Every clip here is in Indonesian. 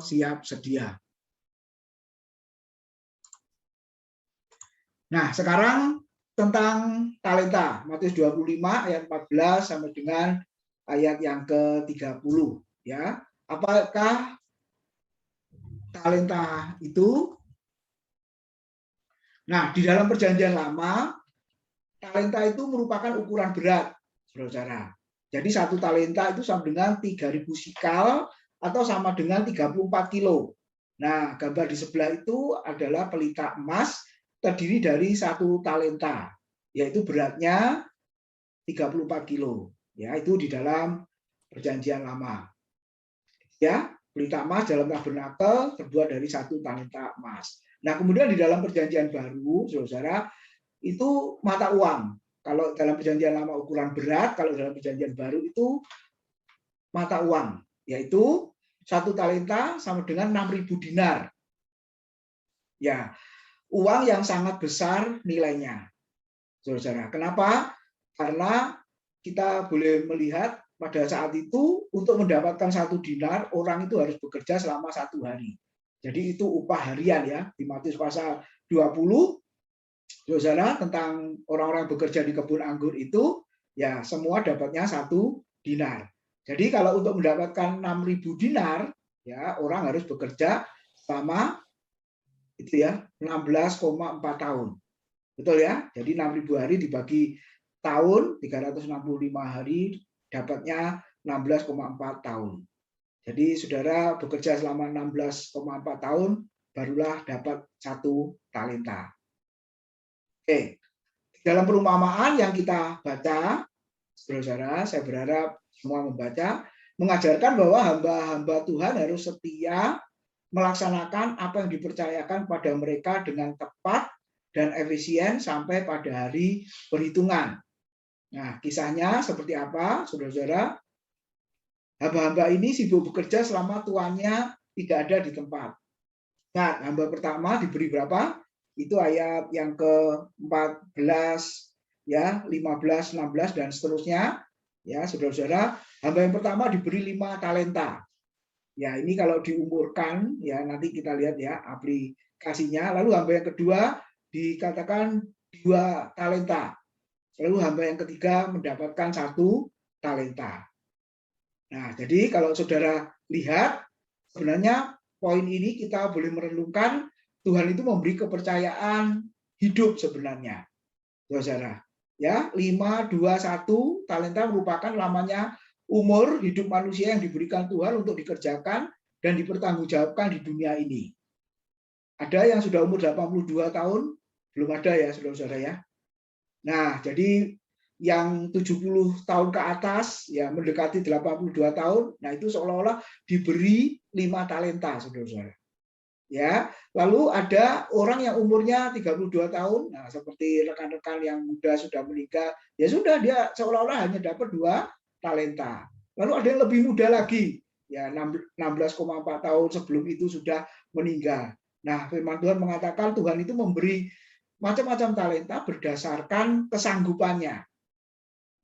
siap sedia. Nah, sekarang tentang talenta, Matius 25 ayat 14 sampai dengan ayat yang ke-30 ya. Apakah talenta itu? Nah, di dalam perjanjian lama talenta itu merupakan ukuran berat, saudara. Jadi satu talenta itu sama dengan 3.000 sikal atau sama dengan 34 kilo. Nah, gambar di sebelah itu adalah pelita emas terdiri dari satu talenta, yaitu beratnya 34 kilo. Ya, itu di dalam perjanjian lama. Ya, pelita emas dalam tabernakel terbuat dari satu talenta emas. Nah, kemudian di dalam perjanjian baru, saudara, itu mata uang. Kalau dalam perjanjian lama ukuran berat, kalau dalam perjanjian baru itu mata uang, yaitu satu talenta sama dengan 6.000 dinar. Ya, uang yang sangat besar nilainya, saudara. Kenapa? Karena kita boleh melihat pada saat itu untuk mendapatkan 1 dinar orang itu harus bekerja selama 1 hari. Jadi itu upah harian ya. Di Matius pasal 20, saudara, tentang orang-orang bekerja di kebun anggur itu ya semua dapatnya 1 dinar. Jadi kalau untuk mendapatkan 6.000 dinar ya orang harus bekerja selama itu ya 16,4 tahun. Betul ya? Jadi 6.000 hari dibagi tahun 365 hari dapatnya 16,4 tahun. Jadi saudara bekerja selama 16,4 tahun barulah dapat 1 talenta. Oke. Dalam perumpamaan yang kita baca, saudara, saya berharap semua membaca, mengajarkan bahwa hamba-hamba Tuhan harus setia melaksanakan apa yang dipercayakan pada mereka dengan tepat dan efisien sampai pada hari perhitungan. Nah, kisahnya seperti apa, saudara-saudara? Hamba-hamba ini sibuk bekerja selama tuannya tidak ada di tempat. Nah, hamba pertama diberi berapa? Itu ayat yang ke-14 ya, 15, 16 dan seterusnya. Ya, saudara-saudara, hamba yang pertama diberi 5 talenta. Ya, ini kalau diumurkan ya nanti kita lihat ya aplikasinya. Lalu hamba yang kedua dikatakan 2 talenta. Lalu hamba yang ketiga mendapatkan 1 talenta. Nah, jadi kalau saudara lihat sebenarnya poin ini kita boleh merenungkan Tuhan itu memberi kepercayaan hidup sebenarnya. Saudara, ya, 5, 2, 1 talenta merupakan lamanya umur hidup manusia yang diberikan Tuhan untuk dikerjakan dan dipertanggungjawabkan di dunia ini. Ada yang sudah umur 82 tahun? Belum ada ya, saudara-saudara ya. Nah, jadi yang 70 tahun ke atas, ya mendekati 82 tahun, nah itu seolah-olah diberi 5 talenta, saudara-saudara. Ya, lalu ada orang yang umurnya 32 tahun, nah seperti rekan-rekan yang muda sudah meninggal, ya sudah dia seolah-olah hanya dapat 2 talenta. Lalu ada yang lebih muda lagi, ya 16,4 tahun sebelum itu sudah meninggal. Nah, firman Tuhan mengatakan Tuhan itu memberi macam-macam talenta berdasarkan kesanggupannya.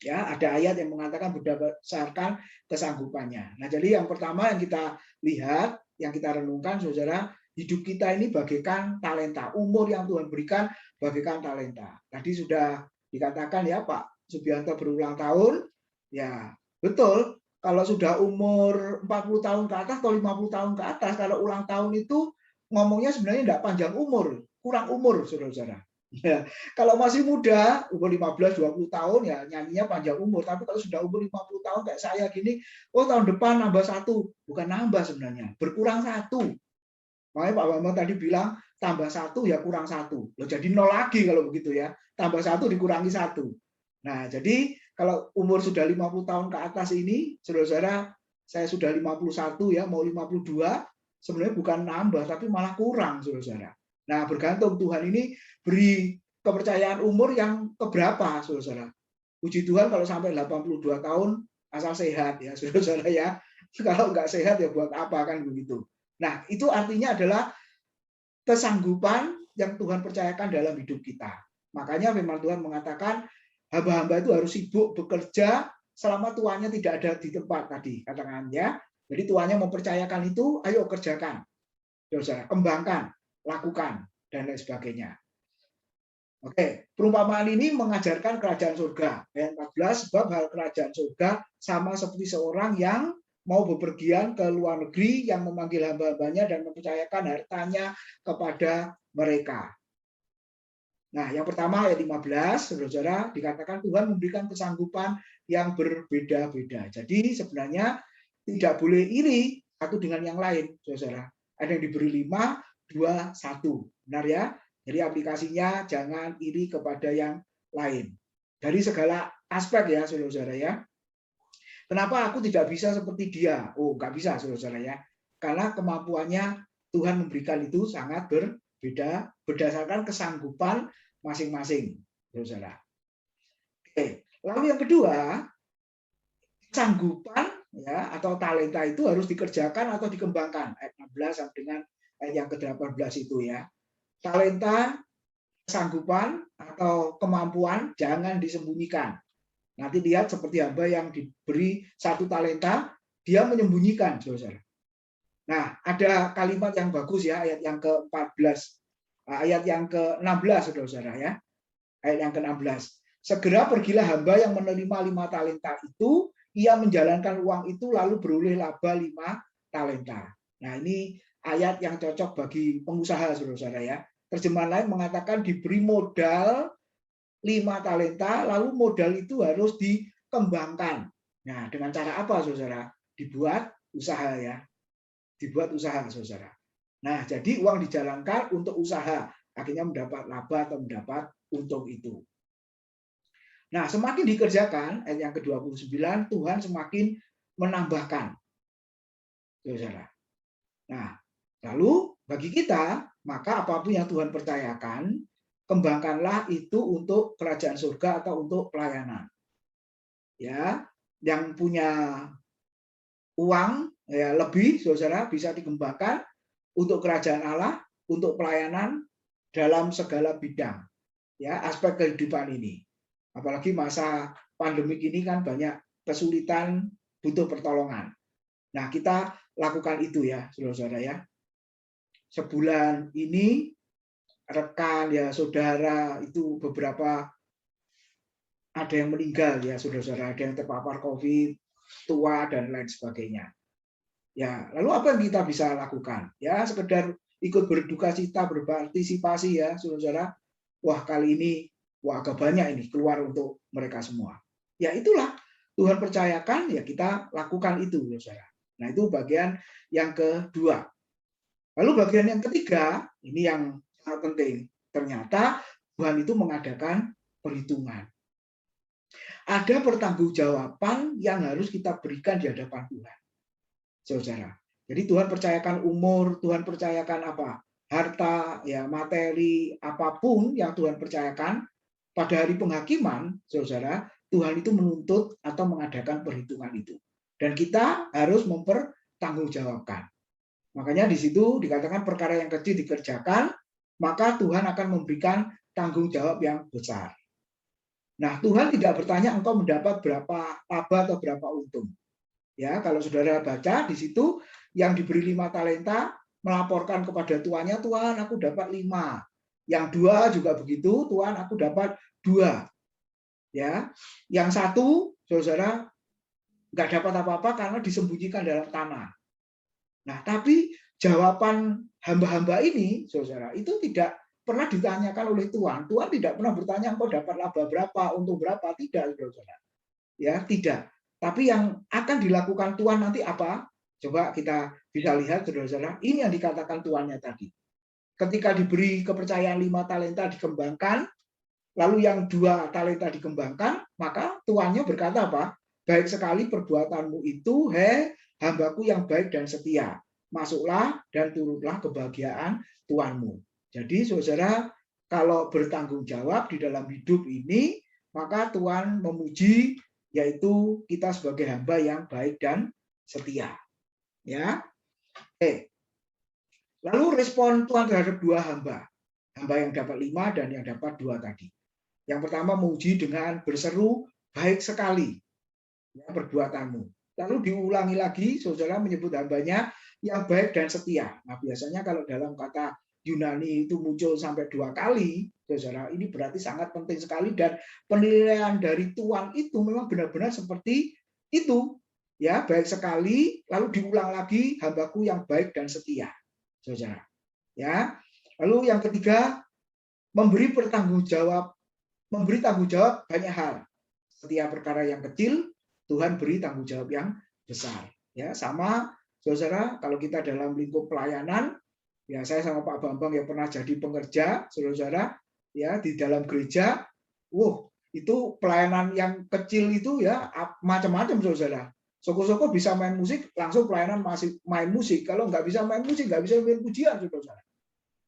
Ya, ada ayat yang mengatakan berdasarkan kesanggupannya. Nah, jadi yang pertama yang kita lihat, yang kita renungkan, saudara, hidup kita ini bagaikan talenta. Umur yang Tuhan berikan bagaikan talenta. Tadi sudah dikatakan ya Pak Subianto berulang tahun, ya betul. Kalau sudah umur 40 tahun ke atas atau 50 tahun ke atas, kalau ulang tahun itu ngomongnya sebenarnya tidak panjang umur, kurang umur, saudara-saudara. Ya, kalau masih muda, umur 15-20 tahun ya nyanyinya panjang umur. Tapi kalau sudah umur 50 tahun kayak saya gini, oh tahun depan nambah 1. Bukan nambah sebenarnya, berkurang 1. Makanya Pak Bambang tadi bilang tambah 1 ya kurang 1. Loh, jadi 0 lagi kalau begitu ya. Tambah 1 dikurangi 1. Nah, jadi kalau umur sudah 50 tahun ke atas ini, saudara-saudara, saya sudah 51 ya, mau 52, sebenarnya bukan nambah tapi malah kurang, saudara-saudara. Nah, bergantung Tuhan ini beri kepercayaan umur yang keberapa, saudara-saudara. Puji Tuhan kalau sampai 82 tahun asal sehat ya, saudara-saudara ya. Kalau nggak sehat ya buat apa kan begitu. Nah, itu artinya adalah kesanggupan yang Tuhan percayakan dalam hidup kita. Makanya firman Tuhan mengatakan hamba-hamba itu harus sibuk bekerja selama tuannya tidak ada di tempat tadi katakan ya. Jadi tuannya mempercayakan itu, ayo kerjakan, saudara, kembangkan, lakukan, dan lain sebagainya. Oke, perumpamaan ini mengajarkan kerajaan surga. Ayat 14, sebab hal kerajaan surga sama seperti seorang yang mau bepergian ke luar negeri yang memanggil hamba-hambanya dan mempercayakan hartanya kepada mereka. Nah, yang pertama ayat 15, saudara, dikatakan Tuhan memberikan kesanggupan yang berbeda-beda. Jadi sebenarnya tidak boleh iri satu dengan yang lain, saudara. Ada yang diberi 5, 2, 1. Benar ya? Jadi aplikasinya jangan iri kepada yang lain. Dari segala aspek ya, saudara-saudara ya. Kenapa aku tidak bisa seperti dia? Oh, nggak bisa, saudara-saudara ya. Karena kemampuannya Tuhan memberikan itu sangat berbeda berdasarkan kesanggupan masing-masing, saudara. Oke, lalu yang kedua, kesanggupan ya atau talenta itu harus dikerjakan atau dikembangkan. Ayat 16 sampai dengan ayat yang ke-18 itu ya. Talenta, kesanggupan atau kemampuan jangan disembunyikan. Nanti lihat seperti hamba yang diberi 1 talenta, dia menyembunyikan, saudara. Nah, ada kalimat yang bagus ya, ayat yang ke-14, ayat yang ke-16, saudara-saudara ya. Ayat yang ke-16. Segera pergilah hamba yang menerima 5 talenta itu, ia menjalankan uang itu lalu beroleh laba 5 talenta. Nah, ini ayat yang cocok bagi pengusaha, saudara-saudara ya. Terjemahan lain mengatakan diberi modal 5 talenta, lalu modal itu harus dikembangkan. Nah, dengan cara apa, saudara? Dibuat usaha ya. Dibuat usaha, saudara. Nah, jadi uang dijalankan untuk usaha, akhirnya mendapat laba atau mendapat untung itu. Nah, semakin dikerjakan, ayat yang ke-29, Tuhan semakin menambahkan, saudara. Nah, lalu bagi kita, maka apapun yang Tuhan percayakan, kembangkanlah itu untuk kerajaan surga atau untuk pelayanan. Ya, yang punya uang ya lebih, saudara, bisa dikembangkan untuk kerajaan Allah, untuk pelayanan dalam segala bidang, ya aspek kehidupan ini. Apalagi masa pandemik ini kan banyak kesulitan, butuh pertolongan. Nah, kita lakukan itu ya, saudara-saudara ya. Sebulan ini rekan ya saudara itu beberapa ada yang meninggal ya saudara-saudara, ada yang terpapar COVID, tua dan lain sebagainya. Ya, lalu apa yang kita bisa lakukan? Ya, sekedar ikut berduka cita, berpartisipasi ya saudara-saudara. Wah, kali ini wah agak banyak ini keluar untuk mereka semua. Ya itulah Tuhan percayakan ya kita lakukan itu saudara. Nah, itu bagian yang kedua. Lalu bagian yang ketiga, ini yang sangat penting. Ternyata Tuhan itu mengadakan perhitungan. Ada pertanggungjawaban yang harus kita berikan di hadapan Tuhan, saudara. Jadi Tuhan percayakan umur, Tuhan percayakan apa? Harta, ya materi, apapun yang Tuhan percayakan, pada hari penghakiman, saudara, Tuhan itu menuntut atau mengadakan perhitungan itu. Dan kita harus mempertanggungjawabkan. Makanya di situ dikatakan perkara yang kecil dikerjakan, maka Tuhan akan memberikan tanggung jawab yang besar. Nah, Tuhan tidak bertanya engkau mendapat berapa laba atau berapa untung. Ya, kalau saudara baca di situ yang diberi 5 talenta melaporkan kepada tuannya, Tuhan aku dapat 5. Yang 2 juga begitu, Tuhan aku dapat 2. Ya, yang 1 saudara nggak dapat apa-apa karena disembunyikan dalam tanah. Nah, tapi jawaban hamba-hamba ini, saudara, itu tidak pernah ditanyakan oleh Tuhan. Tuhan tidak pernah bertanya engkau dapat laba berapa, untung berapa, tidak, saudara. Ya, tidak. Tapi yang akan dilakukan Tuhan nanti apa? Coba kita bisa lihat, saudara-saudara. Ini yang dikatakan Tuhannya tadi. Ketika diberi kepercayaan 5 talenta dikembangkan, lalu yang 2 talenta dikembangkan, maka Tuhannya berkata apa? Baik sekali perbuatanmu itu, hambaku yang baik dan setia. Masuklah dan turutlah kebahagiaan Tuhanmu. Jadi, saudara, kalau bertanggung jawab di dalam hidup ini, maka Tuhan memuji yaitu kita sebagai hamba yang baik dan setia. Ya. Oke. Lalu respon Tuhan terhadap 2 hamba. Hamba yang dapat 5 dan yang dapat 2 tadi. Yang pertama memuji dengan berseru, baik sekali ya, perbuatanmu. Lalu diulangi lagi, saudara menyebut hambanya yang baik dan setia. Nah, biasanya kalau dalam kata Yunani itu muncul sampai 2 kali, saudara, ini berarti sangat penting sekali, dan penilaian dari Tuhan itu memang benar-benar seperti itu. Ya, baik sekali, lalu diulang lagi, hambaku yang baik dan setia, saudara. Ya, lalu yang ketiga, memberi tanggung jawab banyak hal. Setiap perkara yang kecil, Tuhan beri tanggung jawab yang besar. Ya, sama saudara, kalau kita dalam lingkup pelayanan, ya saya sama Pak Bambang yang pernah jadi pengerja, saudara, ya di dalam gereja, itu pelayanan yang kecil itu ya macam-macam, saudara. Soko-soko bisa main musik, langsung pelayanan masih main musik. Kalau nggak bisa main musik, nggak bisa main pujian, saudara.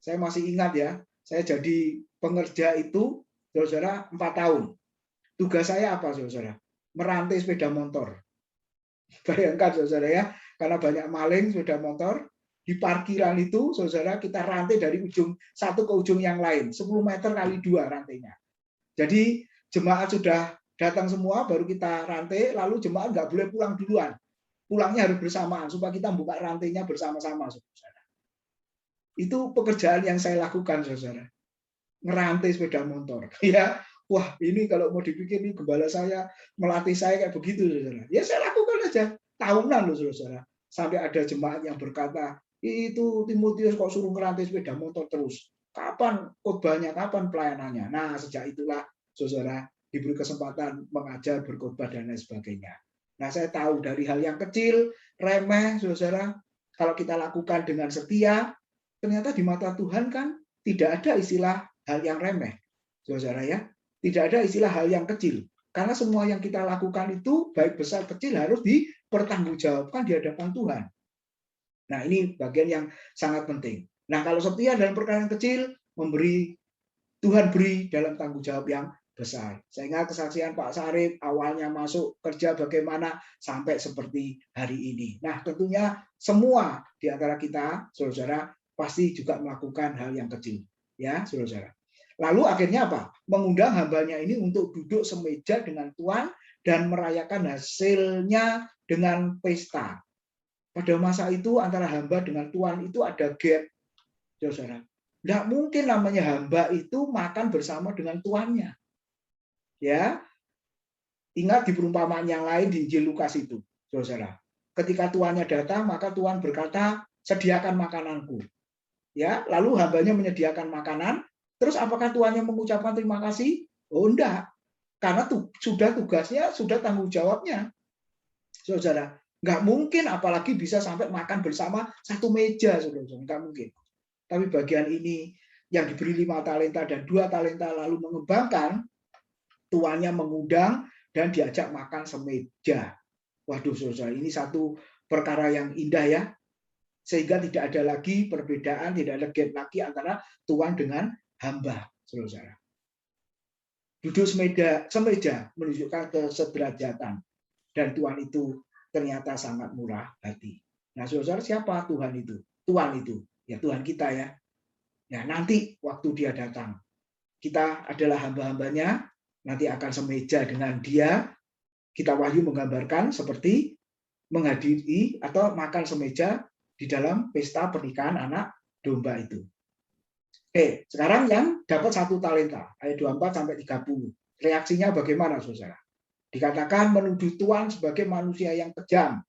Saya masih ingat ya, saya jadi pengerja itu, saudara, 4 tahun. Tugas saya apa, saudara? Merantai sepeda motor. Bayangkan, saudara ya, karena banyak maling sepeda motor, di parkiran itu, saudara, kita rantai dari ujung satu ke ujung yang lain, 10 meter kali 2 rantainya. Jadi jemaat sudah datang semua, baru kita rantai, lalu jemaat nggak boleh pulang duluan. Pulangnya harus bersamaan, supaya kita buka rantainya bersama-sama, saudara. Itu pekerjaan yang saya lakukan, saudara. Ngerantai sepeda motor. Ya, wah ini kalau mau dipikir nih gembala saya melatih saya kayak begitu, saudara. Ya saya lakukan aja. Tahunan loh, saudara. Sampai ada jemaat yang berkata, itu Timotius kok suruh ngerantai sepeda motor terus. Kapan khotbahnya, kapan pelayanannya? Nah, sejak itulah, saudara, diberi kesempatan mengajar, berkhotbah, dan lain sebagainya. Nah, saya tahu dari hal yang kecil, remeh, saudara, kalau kita lakukan dengan setia, ternyata di mata Tuhan kan tidak ada istilah hal yang remeh, saudara ya. Tidak ada istilah hal yang kecil. Karena semua yang kita lakukan itu, baik besar kecil, harus dipertanggungjawabkan di hadapan Tuhan. Nah, ini bagian yang sangat penting. Nah, kalau setia dalam perkara yang kecil, Tuhan beri dalam tanggung jawab yang besar. Saya ingat kesaksian Pak Sarip, awalnya masuk kerja bagaimana sampai seperti hari ini. Nah, tentunya semua di antara kita, saudara, pasti juga melakukan hal yang kecil. Ya, saudara. Lalu akhirnya apa? Mengundang hambanya ini untuk duduk semeja dengan Tuhan dan merayakan hasilnya dengan pesta. Pada masa itu antara hamba dengan Tuhan itu ada gap, saudara. Tidak mungkin namanya hamba itu makan bersama dengan tuannya. Ya, ingat di perumpamaan yang lain di Injil Lukas itu, saudara. Ketika tuannya datang, maka Tuhan berkata, sediakan makananku. Ya, lalu hambanya menyediakan makanan. Terus apakah tuannya mengucapkan terima kasih? Oh, enggak. Karena sudah tugasnya, sudah tanggung jawabnya. Saudara, nggak mungkin apalagi bisa sampai makan bersama satu meja, saudara. Nggak mungkin. Tapi bagian ini yang diberi 5 talenta dan 2 talenta lalu mengembangkan, tuannya mengundang dan diajak makan semeja. Waduh, saudara, ini satu perkara yang indah ya. Sehingga tidak ada lagi perbedaan, tidak ada gap lagi antara tuan dengan hamba, saudara. Duduk semeja menunjukkan kesederajatan. Dan Tuhan itu ternyata sangat murah hati. Nah, saudara, siapa Tuhan itu? Tuhan itu, ya Tuhan kita ya. Ya, nanti waktu dia datang, kita adalah hamba-hambanya, nanti akan semeja dengan dia. Kita Wahyu menggambarkan seperti menghadiri atau makan semeja di dalam pesta pernikahan anak domba itu. Oke, sekarang yang dapat 1 talenta, ayat 24 sampai 30. Reaksinya bagaimana, saudara? Dikatakan menuduh Tuhan sebagai manusia yang kejam.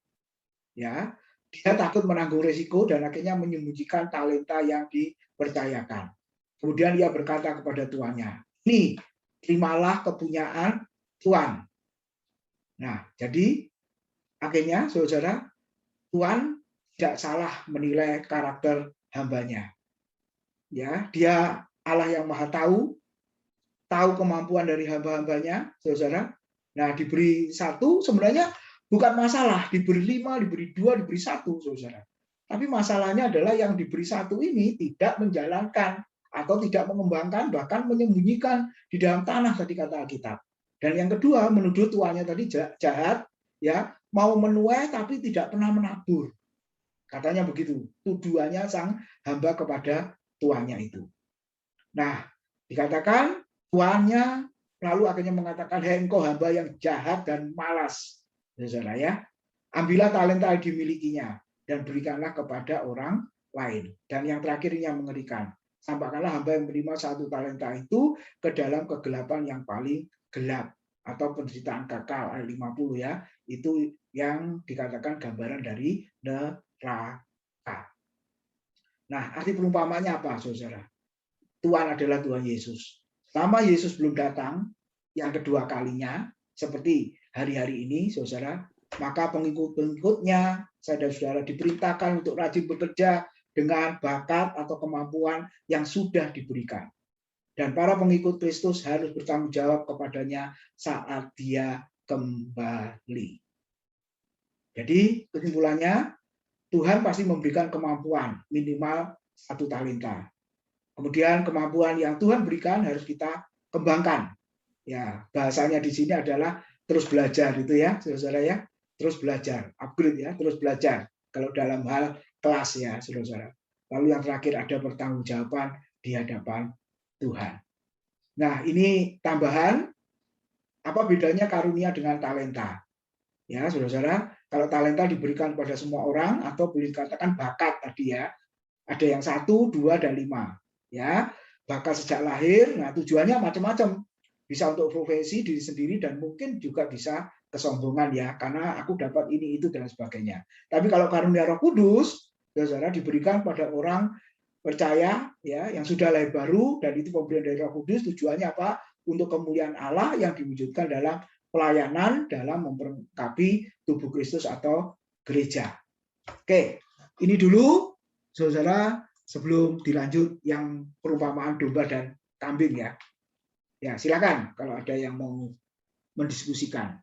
Ya, dia takut menanggung risiko dan akhirnya menyembunyikan talenta yang dipercayakan. Kemudian ia berkata kepada tuannya, "Nih, terimalah kepunyaan Tuhan." Nah, jadi akhirnya, saudara, Tuhan tidak salah menilai karakter hambanya. Ya, dia Allah yang Maha tahu kemampuan dari hamba-hambanya, saudara. Nah, diberi 1 sebenarnya bukan masalah, diberi 5, diberi 2, diberi 1, saudara. Tapi masalahnya adalah yang diberi 1 ini tidak menjalankan atau tidak mengembangkan, bahkan menyembunyikan di dalam tanah tadi kata Alkitab. Dan yang kedua, menuduh tuannya tadi jahat, ya, mau menuai tapi tidak pernah menabur. Katanya begitu, tuduhannya sang hamba kepada tuannya itu. Nah, dikatakan tuannya lalu akhirnya mengatakan, "Hei engkau hamba yang jahat dan malas." Saudara ya. Ambillah talenta yang dimilikinya dan berikanlah kepada orang lain. Dan yang terakhir ini yang mengerikan. Sampaikanlah hamba yang menerima 1 talenta itu ke dalam kegelapan yang paling gelap atau penderitaan kekal, ayat 50 ya. Itu yang dikatakan gambaran dari neraka. Nah, arti perumpamaannya apa, saudara? Tuhan adalah Tuhan Yesus. Selama Yesus belum datang, yang kedua kalinya, seperti hari-hari ini, saudara, maka pengikut-pengikutnya, saudara-saudara diperintahkan untuk rajin bekerja dengan bakat atau kemampuan yang sudah diberikan. Dan para pengikut Kristus harus bertanggung jawab kepadanya saat dia kembali. Jadi kesimpulannya, Tuhan pasti memberikan kemampuan minimal 1 talenta. Kemudian kemampuan yang Tuhan berikan harus kita kembangkan. Ya, bahasanya di sini adalah terus belajar itu ya, saudara ya. Terus belajar, upgrade ya, terus belajar. Kalau dalam hal kelas ya, saudara. Lalu yang terakhir ada pertanggungjawaban di hadapan Tuhan. Nah, ini tambahan apa bedanya karunia dengan talenta? Ya, saudara, kalau talenta diberikan kepada semua orang atau boleh dikatakan bakat tadi ya. Ada yang 1, 2, dan 5. Ya, bakat sejak lahir. Nah, tujuannya macam-macam. Bisa untuk profesi diri sendiri dan mungkin juga bisa kesombongan ya, karena aku dapat ini itu dan sebagainya. Tapi kalau karunia Roh Kudus, saudara, diberikan pada orang percaya ya yang sudah lahir baru, dan itu pemberian dari Roh Kudus. Tujuannya apa? Untuk kemuliaan Allah yang diwujudkan dalam pelayanan dalam memperlengkapi tubuh Kristus atau gereja. Oke, ini dulu saudara sebelum dilanjut yang perumpamaan domba dan kambing ya. Ya, silakan kalau ada yang mau mendiskusikan.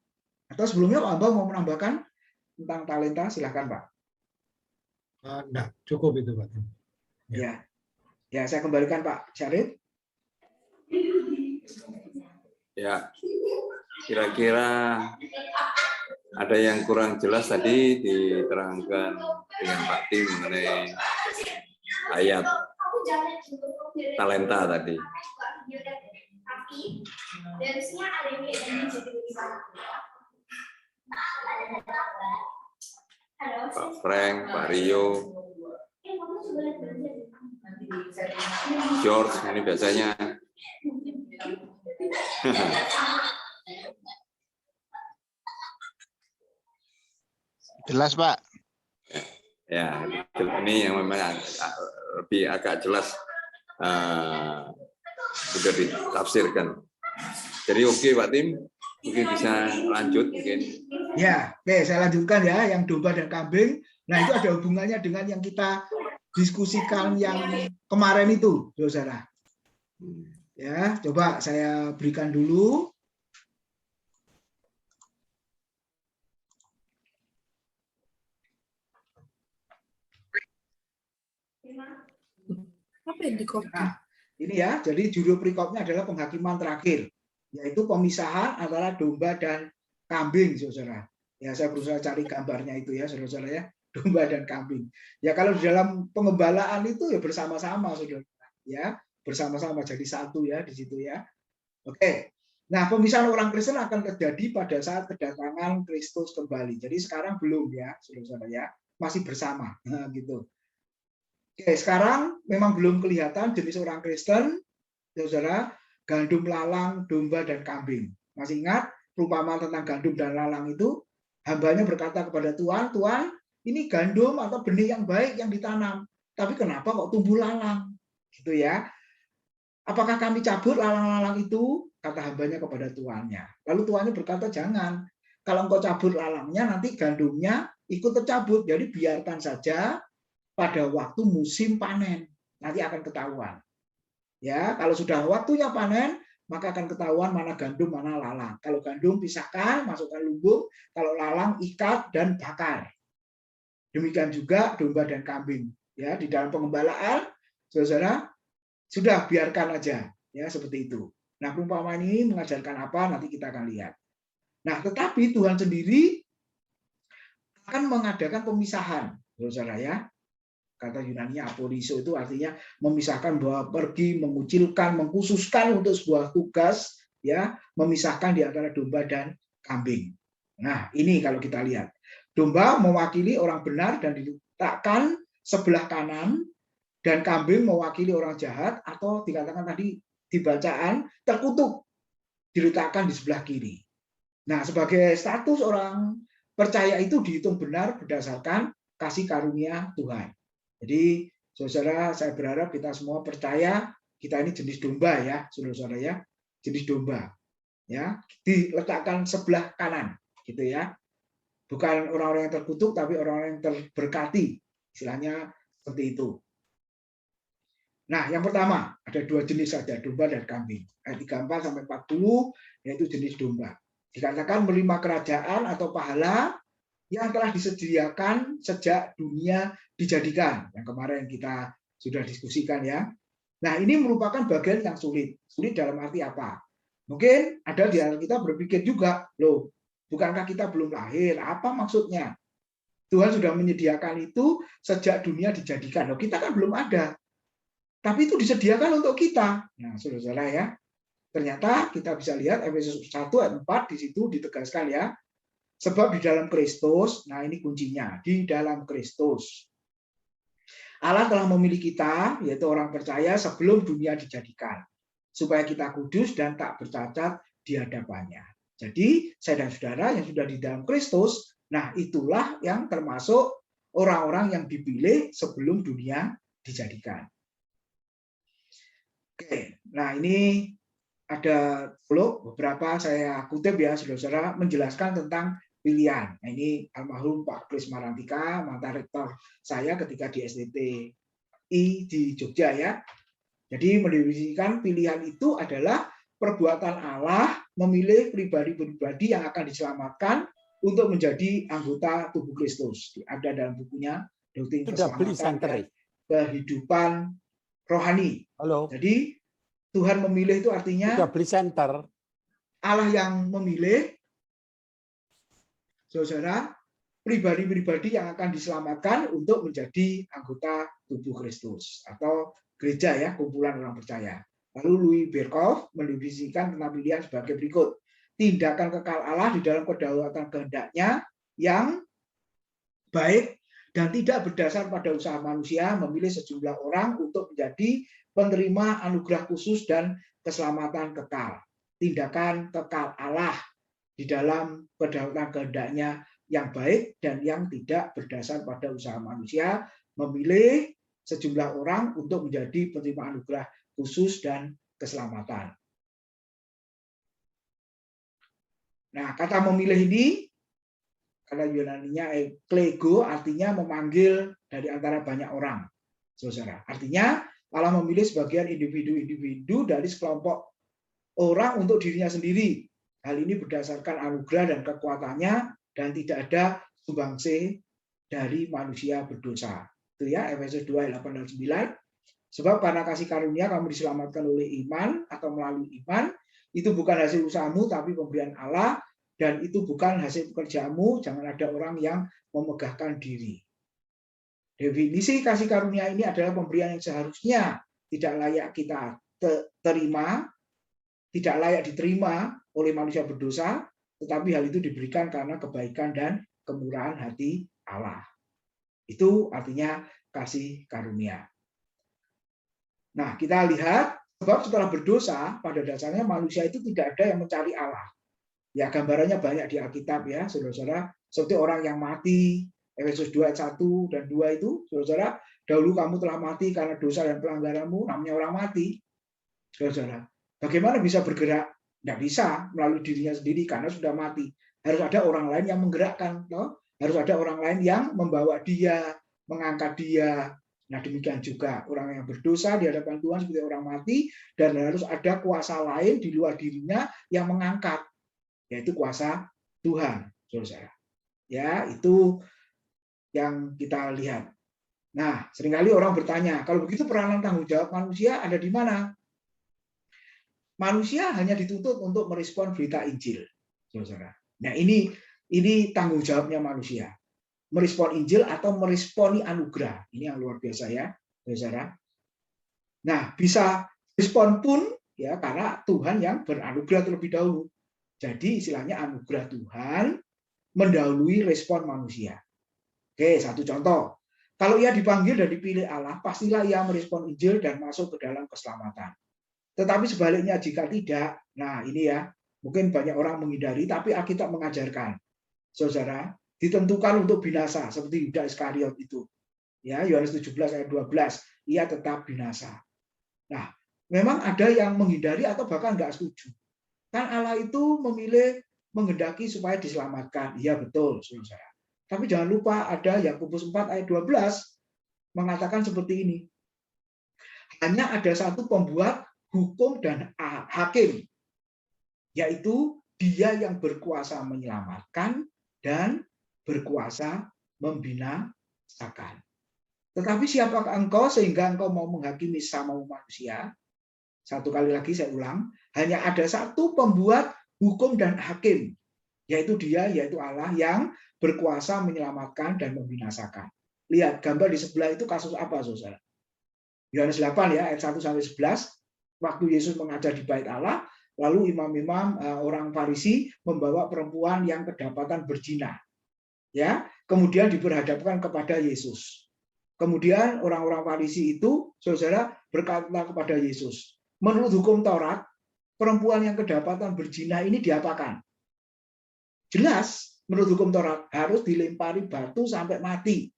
Atau sebelumnya Pak Ambang mau menambahkan tentang talenta, silakan Pak. Enggak, cukup itu Pak. Ya. Ya, saya kembalikan Pak Syarif. Ya, kira-kira ada yang kurang jelas tadi diterangkan dengan Pak Tim mengenai ayat talenta tadi. Pak Frank, Pak Rio, George, ini biasanya. Jelas Pak. Ya, ini yang memang lebih agak jelas sudah ditafsirkan. Jadi oke Pak Tim, mungkin bisa lanjut mungkin. Ya, oke, saya lanjutkan ya yang domba dan kambing. Nah, itu ada hubungannya dengan yang kita diskusikan yang kemarin itu, saudara. Ya, coba saya berikan dulu. Apa yang dikopi? Nah, ini ya, jadi judul perikopnya adalah penghakiman terakhir, yaitu pemisahan antara domba dan kambing, saudara. Ya, saya berusaha cari gambarnya itu ya, saudara ya, domba dan kambing. Ya, kalau di dalam pengembalaan itu ya bersama-sama, saudara. Ya, bersama-sama jadi satu ya di situ ya. Oke. Nah, pemisahan orang Kristen akan terjadi pada saat kedatangan Kristus kembali. Jadi sekarang belum ya, saudara ya, masih bersama, nah, gitu. Oke, sekarang memang belum kelihatan jenis orang Kristen, saudara, gandum, lalang, domba, dan kambing. Masih ingat perumpamaan tentang gandum dan lalang itu? Hambanya berkata kepada Tuhan, Tuhan, ini gandum atau benih yang baik yang ditanam, tapi kenapa kok tumbuh lalang? Gitu ya. Apakah kami cabut lalang-lalang itu? Kata hambanya kepada tuannya. Lalu tuannya berkata, jangan. Kalau engkau cabut lalangnya, nanti gandumnya ikut tercabut. Jadi biarkan saja. Pada waktu musim panen nanti akan ketahuan. Ya, kalau sudah waktunya panen, maka akan ketahuan mana gandum, mana lalang. Kalau gandum pisahkan, masukkan lumbung, kalau lalang ikat dan bakar. Demikian juga domba dan kambing. Ya, di dalam pengembalaan, saudara, sudah biarkan aja, ya seperti itu. Nah, perumpamaan ini mengajarkan apa? Nanti kita akan lihat. Nah, tetapi Tuhan sendiri akan mengadakan pemisahan, saudara ya. Kata Yunani apoliso itu artinya memisahkan, bahwa pergi, mengucilkan, mengkhususkan untuk sebuah tugas, ya, memisahkan di antara domba dan kambing. Nah, ini kalau kita lihat, Domba mewakili orang benar dan diletakkan sebelah kanan, dan kambing mewakili orang jahat atau dikatakan tadi di bacaan terkutuk, diletakkan di sebelah kiri. Nah, sebagai status orang percaya itu dihitung benar berdasarkan kasih karunia Tuhan. Jadi, saudara, saya berharap kita semua percaya kita ini jenis domba ya, saudara-saudara ya, jenis domba. Ya, diletakkan sebelah kanan gitu ya. Bukan orang-orang yang terkutuk, tapi orang-orang yang terberkati. Istilahnya seperti itu. Nah, yang pertama, ada 2 jenis saja, domba dan kambing. Ayat 34 sampai 40, yaitu jenis domba. Dikatakan menerima kerajaan atau pahala yang telah disediakan sejak dunia dijadikan. Yang kemarin kita sudah diskusikan ya. Nah, ini merupakan bagian yang sulit. Sulit dalam arti apa? Mungkin ada di antara kita berpikir juga, loh, bukankah kita belum lahir? Apa maksudnya? Tuhan sudah menyediakan itu sejak dunia dijadikan. Loh, kita kan belum ada. Tapi itu disediakan untuk kita. Nah, saudara-saudara ya, ternyata kita bisa lihat Efesus 1 ayat 4 di situ ditegaskan ya. Sebab di dalam Kristus, nah ini kuncinya, di dalam Kristus. Allah telah memilih kita, yaitu orang percaya, sebelum dunia dijadikan. Supaya kita kudus dan tak bercacat di hadapannya. Jadi, saya dan saudara yang sudah di dalam Kristus, nah itulah yang termasuk orang-orang yang dipilih sebelum dunia dijadikan. Oke, nah ini ada beberapa saya kutip ya, saudara-saudara, menjelaskan tentang pilihan. Nah, ini almarhum Pak Kris Marantika, mantan rektor saya ketika di STTI di Jogja ya. Jadi mendefinisikan pilihan itu adalah perbuatan Allah memilih pribadi-pribadi yang akan diselamatkan untuk menjadi anggota tubuh Kristus. Ada dalam bukunya Doktrin Keselamatan dan Kehidupan Rohani. Halo. Jadi Tuhan memilih itu artinya sudah beli center. Allah yang memilih, saudara, pribadi-pribadi yang akan diselamatkan untuk menjadi anggota tubuh Kristus atau gereja ya, kumpulan orang percaya. Lalu Louis Berkhof mendefinisikan tentang pilihan sebagai berikut. Tindakan kekal Allah di dalam kedaulatan kehendaknya yang baik dan tidak berdasar pada usaha manusia memilih sejumlah orang untuk menjadi penerima anugerah khusus dan keselamatan kekal. Tindakan kekal Allah di dalam kedaulatan kehendaknya yang baik dan yang tidak berdasar pada usaha manusia memilih sejumlah orang untuk menjadi penerima anugerah khusus dan keselamatan. Nah, kata memilih ini, kata Yunaninya klego, artinya memanggil dari antara banyak orang. Saudara, artinya Allah memilih sebagian individu-individu dari sekelompok orang untuk dirinya sendiri. Hal ini berdasarkan anugerah dan kekuatannya dan tidak ada sumbangsi dari manusia berdosa. Itu ya, Efesus 2 ayat 8 dan 9. Sebab karena kasih karunia kamu diselamatkan oleh iman atau melalui iman, itu bukan hasil usahamu tapi pemberian Allah, dan itu bukan hasil pekerjaanmu, jangan ada orang yang memegahkan diri. Definisi kasih karunia ini adalah pemberian yang seharusnya tidak layak kita terima, tidak layak diterima oleh manusia berdosa, tetapi hal itu diberikan karena kebaikan dan kemurahan hati Allah. Itu artinya kasih karunia. Nah, kita lihat, sebab setelah berdosa, pada dasarnya manusia itu tidak ada yang mencari Allah. Ya, gambarannya banyak di Alkitab ya, saudara-saudara. Seperti orang yang mati, Efesus 2 ayat 1 dan 2 itu, saudara-saudara, dahulu kamu telah mati karena dosa dan pelanggaranmu, namanya orang mati. Saudara-saudara, bagaimana bisa bergerak? Tidak bisa melalui dirinya sendiri karena sudah mati. Harus ada orang lain yang menggerakkan, no? Harus ada orang lain yang membawa dia, mengangkat dia. Nah, demikian juga orang yang berdosa di hadapan Tuhan seperti orang mati, dan harus ada kuasa lain di luar dirinya yang mengangkat, yaitu kuasa Tuhan, saudara. Ya, itu yang kita lihat. Nah, seringkali orang bertanya, kalau begitu peranan tanggung jawab manusia ada di mana? Manusia hanya dituntut untuk merespon berita Injil, saudara. Nah, ini tanggung jawabnya manusia. Merespon Injil atau meresponi anugerah. Ini yang luar biasa ya, saudara. Nah, bisa respon pun ya karena Tuhan yang beranugerah terlebih dahulu. Jadi istilahnya anugerah Tuhan mendahului respon manusia. Oke, satu contoh. Kalau ia dipanggil dan dipilih Allah, pastilah ia merespon Injil dan masuk ke dalam keselamatan. Tetapi sebaliknya jika tidak, nah ini ya, mungkin banyak orang menghindari, tapi Alkitab mengajarkan, saudara, ditentukan untuk binasa, seperti Yudas Iskariot itu. Ya, Yohanes 17 ayat 12, ia tetap binasa. Nah, memang ada yang menghindari atau bahkan nggak setuju. Kan Allah itu memilih menghendaki supaya diselamatkan. Iya betul, saudara. Tapi jangan lupa ada Yakobus 4 ayat 12 mengatakan seperti ini. Hanya ada satu pembuat hukum dan hakim, yaitu dia yang berkuasa menyelamatkan dan berkuasa membinasakan. Tetapi siapakah engkau sehingga engkau mau menghakimi sesama manusia? Satu kali lagi saya ulang, hanya ada satu pembuat hukum dan hakim, yaitu dia, yaitu Allah yang berkuasa menyelamatkan dan membinasakan. Lihat gambar di sebelah itu kasus apa, saudara? Yohanes 8 ya, ayat 1 sampai 11, waktu Yesus mengajar di Bait Allah, lalu imam-imam orang Farisi membawa perempuan yang kedapatan berzina. Ya, kemudian diperhadapkan kepada Yesus. Kemudian orang-orang Farisi itu, saudara, berkata kepada Yesus, menurut hukum Taurat, perempuan yang kedapatan berzina ini diapakan? Jelas, menurut hukum Taurat harus dilempari batu sampai mati,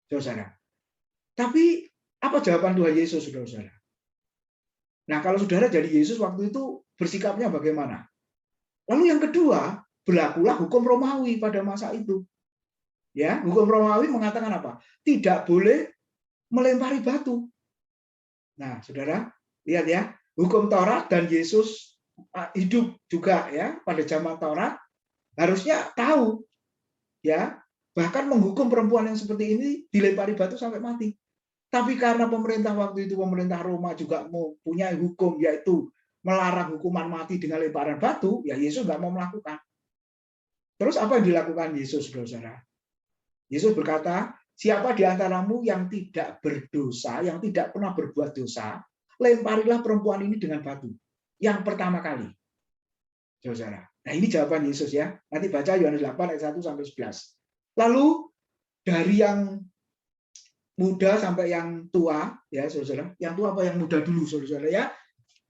saudara. Tapi apa jawaban Tuhan Yesus, saudara? Nah, kalau saudara jadi Yesus waktu itu bersikapnya bagaimana? Lalu yang kedua, berlakulah hukum Romawi pada masa itu. Ya, hukum Romawi mengatakan apa? Tidak boleh melempari batu. Nah, saudara, lihat ya, hukum Taurat dan Yesus hidup juga ya pada zaman Taurat, harusnya tahu ya, bahkan menghukum perempuan yang seperti ini dilempari batu sampai mati. Tapi karena pemerintah waktu itu, pemerintah Roma juga mempunyai hukum, yaitu melarang hukuman mati dengan lemparan batu, ya Yesus nggak mau melakukan. Terus apa yang dilakukan Yesus, saudara? Yesus berkata, siapa di antaramu yang tidak berdosa, yang tidak pernah berbuat dosa, lemparilah perempuan ini dengan batu. Yang pertama kali. Saudara. Nah ini jawaban Yesus ya. Nanti baca Yohanes 8 ayat 1 sampai 11. Lalu dari yang muda sampai yang tua, ya saudara. Yang tua apa yang muda dulu, saudara ya?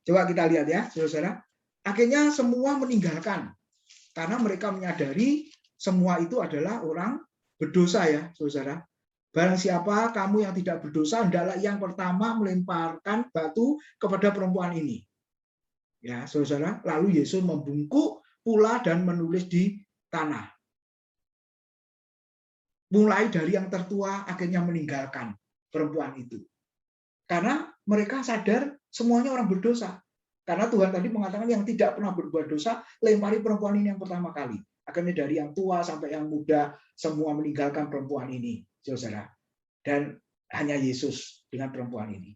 Coba kita lihat ya, saudara. Akhirnya semua meninggalkan karena mereka menyadari semua itu adalah orang berdosa ya, saudara. Barang siapa kamu yang tidak berdosa, hendaklah yang pertama melemparkan batu kepada perempuan ini. Ya, saudara. Lalu Yesus membungkuk pula dan menulis di tanah. Mulai dari yang tertua akhirnya meninggalkan perempuan itu. Karena mereka sadar semuanya orang berdosa. Karena Tuhan tadi mengatakan yang tidak pernah berbuat dosa, lempari perempuan ini yang pertama kali. Akhirnya dari yang tua sampai yang muda, semua meninggalkan perempuan ini, saudara. Dan hanya Yesus dengan perempuan ini.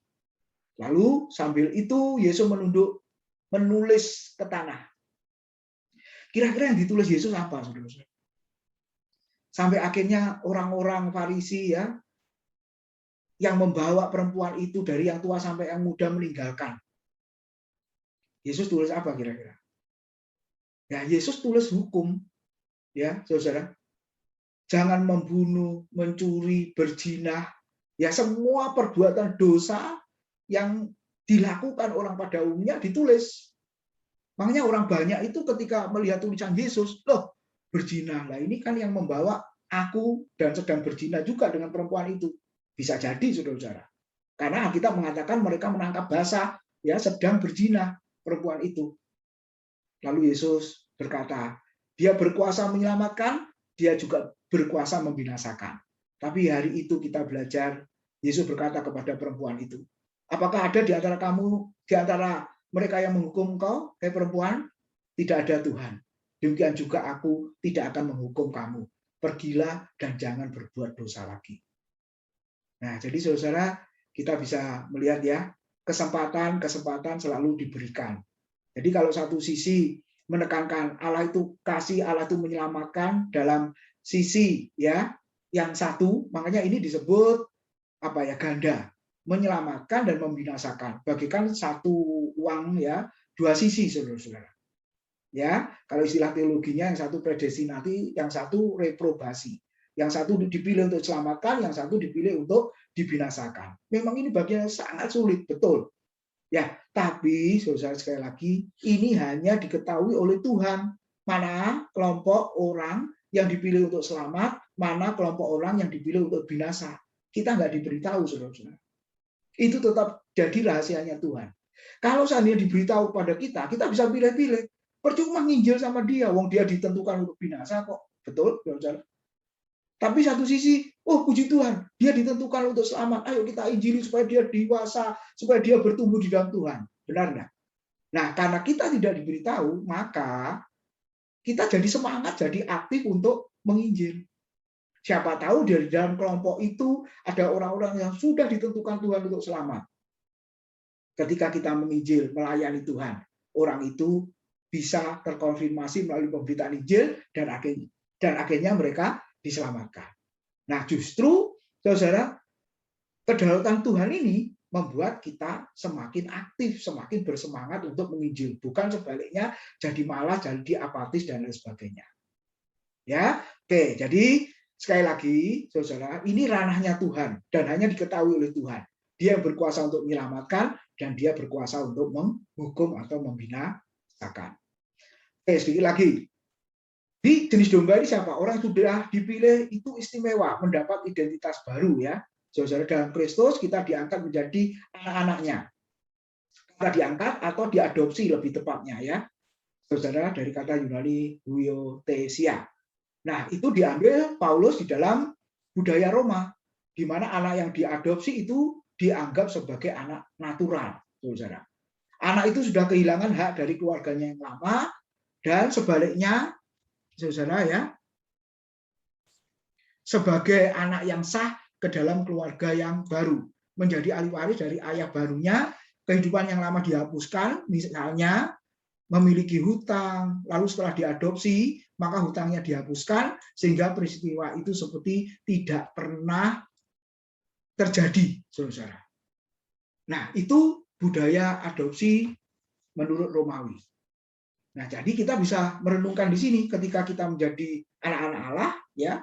Lalu sambil itu Yesus menulis ke tanah. Kira-kira yang ditulis Yesus apa, saudara? Sampai akhirnya orang-orang Farisi ya yang membawa perempuan itu dari yang tua sampai yang muda meninggalkan. Yesus tulis apa kira-kira? Ya, Yesus tulis hukum. Ya, saudara. Jangan membunuh, mencuri, berzina. Ya, semua perbuatan dosa yang dilakukan orang pada umumnya ditulis. Makanya orang banyak itu ketika melihat tulisan Yesus, loh, berzina. Lah ini kan yang membawa aku dan sedang berzina juga dengan perempuan itu. Bisa jadi, saudara-saudara. Karena kita mengatakan mereka menangkap basah, ya sedang berzina perempuan itu. Lalu Yesus berkata, dia berkuasa menyelamatkan, dia juga berkuasa membinasakan. Tapi hari itu kita belajar, Yesus berkata kepada perempuan itu, apakah ada di antara kamu, di antara mereka yang menghukum kau, hai perempuan? Tidak ada Tuhan. Demikian juga aku tidak akan menghukum kamu. Pergilah dan jangan berbuat dosa lagi. Nah, jadi saudara, kita bisa melihat ya, kesempatan selalu diberikan. Jadi kalau satu sisi menekankan Allah itu kasih, Allah itu menyelamatkan, dalam sisi ya yang satu, makanya ini disebut apa ya, ganda, menyelamatkan dan membinasakan. Bagikan satu uang ya, dua sisi, saudara-saudara. Ya, kalau istilah teologinya yang satu predestinasi, yang satu reprobasi. Yang satu dipilih untuk diselamatkan, yang satu dipilih untuk dibinasakan. Memang ini bagian yang sangat sulit, betul. Ya, tapi saudara sekali lagi, ini hanya diketahui oleh Tuhan. Mana kelompok orang yang dipilih untuk selamat, mana kelompok orang yang dipilih untuk binasa. Kita nggak diberitahu, saudara-saudara. Itu tetap jadi rahasianya Tuhan. Kalau seandainya diberitahu kepada kita, kita bisa pilih-pilih. Percuma nginjil sama dia, wong dia ditentukan untuk binasa kok. Betul, saudara? Tapi satu sisi, oh puji Tuhan, dia ditentukan untuk selamat. Ayo kita injili supaya dia dewasa, supaya dia bertumbuh di dalam Tuhan. Benar enggak? Nah, karena kita tidak diberitahu, maka kita jadi semangat, jadi aktif untuk menginjil. Siapa tahu dari dalam kelompok itu ada orang-orang yang sudah ditentukan Tuhan untuk selamat. Ketika kita menginjil, melayani Tuhan, orang itu bisa terkonfirmasi melalui pemberitaan Injil dan akhirnya mereka diselamatkan. Nah, justru saudara, kedaulatan Tuhan ini membuat kita semakin aktif, semakin bersemangat untuk menginjil, bukan sebaliknya jadi malas, jadi apatis dan lain sebagainya. Ya, oke. Jadi sekali lagi, saudara, ini ranahnya Tuhan dan hanya diketahui oleh Tuhan. Dia berkuasa untuk menyelamatkan dan dia berkuasa untuk menghukum atau membinasakan. Oke, sedikit lagi. Di jenis domba ini siapa? Orang yang sudah dipilih itu istimewa, mendapat identitas baru ya. Saudara, dalam Kristus kita diangkat menjadi anak-anaknya. Kita diangkat atau diadopsi lebih tepatnya ya. Saudara, dari kata Yunani huiothesia. Nah, itu diambil Paulus di dalam budaya Roma, di mana anak yang diadopsi itu dianggap sebagai anak natural, saudara. Anak itu sudah kehilangan hak dari keluarganya yang lama, dan sebaliknya, saudara ya, sebagai anak yang sah ke dalam keluarga yang baru, menjadi ahli waris dari ayah barunya, kehidupan yang lama dihapuskan, misalnya memiliki hutang, lalu setelah diadopsi, maka hutangnya dihapuskan, sehingga peristiwa itu seperti tidak pernah terjadi, saudara. Nah, itu budaya adopsi menurut Romawi. Nah, jadi kita bisa merenungkan di sini ketika kita menjadi anak-anak Allah, ya,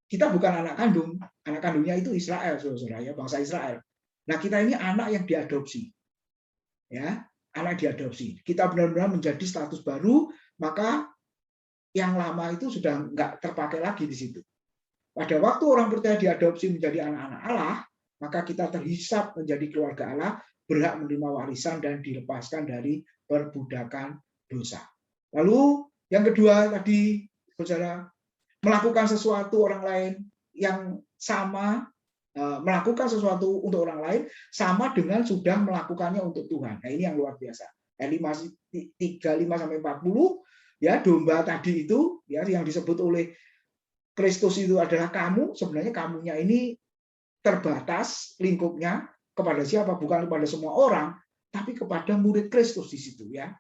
kita bukan anak kandung. Anak kandungnya itu Israel, saudara, ya, bangsa Israel. Nah, kita ini anak yang diadopsi. Ya, anak diadopsi. Kita benar-benar menjadi status baru, maka yang lama itu sudah nggak terpakai lagi di situ. Pada waktu orang percaya diadopsi menjadi anak-anak Allah, maka kita terhisap menjadi keluarga Allah, berhak menerima warisan dan dilepaskan dari perbudakan dosa. Lalu yang kedua tadi, saudara, melakukan sesuatu orang lain yang sama, melakukan sesuatu untuk orang lain sama dengan sudah melakukannya untuk Tuhan. Nah, ini yang luar biasa. Ayat 35-40, ya, domba tadi itu ya yang disebut oleh Kristus itu adalah kamu, sebenarnya kamunya ini terbatas lingkupnya kepada siapa? Bukan kepada semua orang, tapi kepada murid Kristus di situ ya.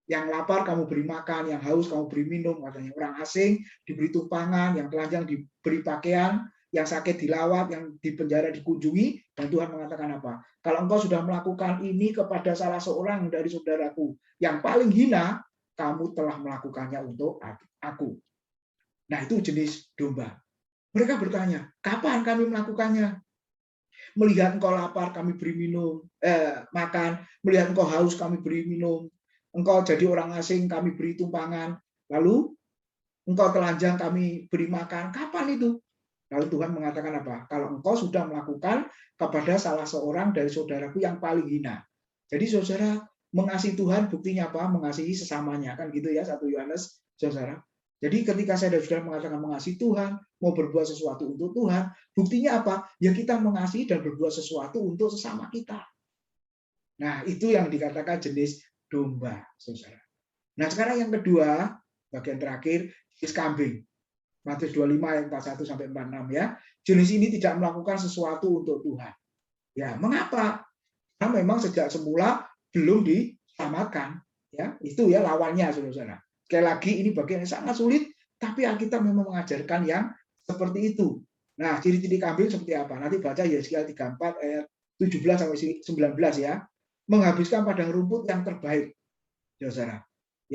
Yang lapar kamu beri makan, yang haus kamu beri minum, katanya orang asing diberi tumpangan, yang telanjang diberi pakaian, yang sakit dilawat, yang di penjara dikunjungi, dan Tuhan mengatakan apa? Kalau engkau sudah melakukan ini kepada salah seorang dari saudaraku yang paling hina, kamu telah melakukannya untuk aku. Nah, itu jenis domba. Mereka bertanya, kapan kami melakukannya? Melihat engkau lapar, kami beri makan. Melihat engkau haus, kami beri minum. Engkau jadi orang asing, kami beri tumpangan. Lalu engkau telanjang, kami beri makan. Kapan itu? Lalu Tuhan mengatakan apa? Kalau engkau sudah melakukan kepada salah seorang dari saudaraku yang paling hina. Jadi saudara, mengasihi Tuhan buktinya apa? Mengasihi sesamanya. Kan gitu ya, 1 Yohanes, saudara. Jadi ketika saya sudah mengatakan mengasihi Tuhan, mau berbuat sesuatu untuk Tuhan, buktinya apa? Ya kita mengasihi dan berbuat sesuatu untuk sesama kita. Nah, itu yang dikatakan jenis domba, saudara. Nah, sekarang yang kedua, bagian terakhir, jenis kambing. Matius 25 ayat 41-46 ya. Jenis ini tidak melakukan sesuatu untuk Tuhan. Ya, mengapa? Karena memang sejak semula belum diselamatkan. Ya, itu ya lawannya, saudara. Sekali lagi ini bagian yang sangat sulit, tapi Alkitab memang mengajarkan yang seperti itu. Nah, ciri-ciri kambing seperti apa? Nanti baca Yeskiel 34 ayat 17-19 ya. Menghabiskan padang rumput yang terbaik, saudara.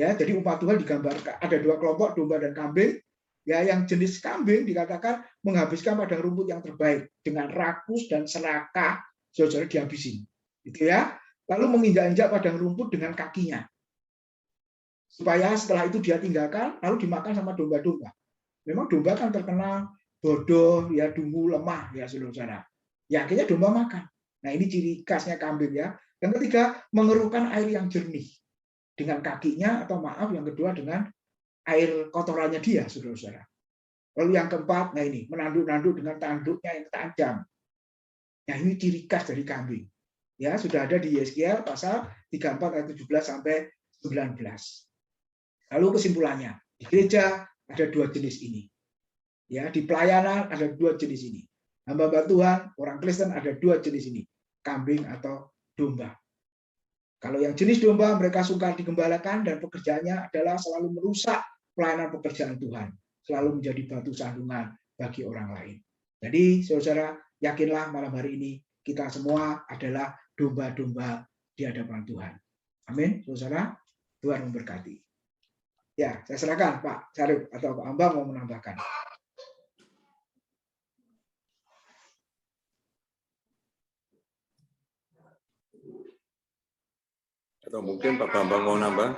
Ya, jadi umat Tuhan digambarkan ada dua kelompok, domba dan kambing. Ya, yang jenis kambing dikatakan menghabiskan padang rumput yang terbaik dengan rakus dan serakah, saudara dihabisin. Gitu ya. Lalu menginjak-injak padang rumput dengan kakinya. Supaya setelah itu dia tinggalkan, lalu dimakan sama domba-domba. Memang domba kan terkenal bodoh, ya dungu, lemah, ya saudara-saudara. Ya akhirnya domba makan. Nah ini ciri khasnya kambing ya. Yang ketiga, mengeruhkan air yang jernih dengan kakinya, atau maaf yang kedua dengan air kotorannya dia, saudara-saudara. Lalu yang keempat, nah ini menanduk-nanduk dengan tanduknya yang tajam. Nah ini ciri khas dari kambing. Ya sudah ada di Yeskiel pasal 34 ayat 17 sampai 19. Lalu kesimpulannya, di gereja ada dua jenis ini. Ya, di pelayanan ada dua jenis ini. Hamba-hamba Tuhan, orang Kristen ada dua jenis ini, kambing atau domba. Kalau yang jenis domba, mereka sukar digembalakan dan pekerjaannya adalah selalu merusak pelayanan pekerjaan Tuhan, selalu menjadi batu sandungan bagi orang lain. Jadi, saudara, yakinlah malam hari ini kita semua adalah domba-domba di hadapan Tuhan. Amin, saudara. Tuhan memberkati. Ya, saya serahkan Pak Syarif atau Pak Ambang mau menambahkan. Atau mungkin Pak Bambang mau nambah?